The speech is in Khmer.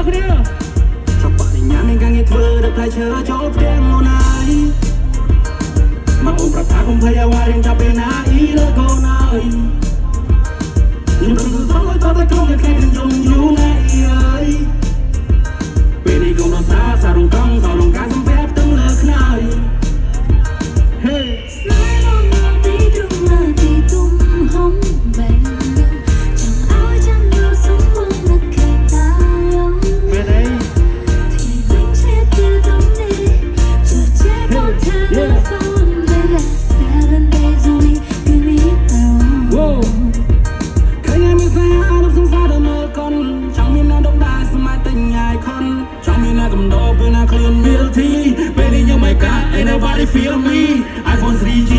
គ្នាចប់បរិញ្ញាមានការងារធ្វើដឹកផ្លែឈើចូលផ្ទះមកណាយមកអូនប្រាប់ថាកុំភ័យអ្វីរៀងចាប់ពេលណាអ៊ីលើកូនអើយខ្ញុំរំលឹកសោះឲ្យតតែក្រុមអ្នកខែខ្ញុំយូរណាស់អីអើយពេលនេះកុំរសាសារងកង់សរងការសំបែបទាំងលើខ្នើយ Hey ស្នេហ៍មកមកទីទ្រង់លើទីទុំហំបែងចង់ឲ្យចាំយល់សុំមកនឹកខែតាយង ពេលអី ที่วิ่งเช็ดเดือดตรงนี้จะเจ็บปวดเธอในฝันไม่ได้แสนในตรงนี้ก็มีแต่ Wow เคยมีแฟนอาดับสงสารเมื่อก่อนช่างมีหน้าดอกได้สมัยแต่งงานคนช่างมีหน้ากำดอกเป็นหน้าเคลื่อนเมลทีเป็นยังไม่กล้า Ain't nobody feel me iPhone 3G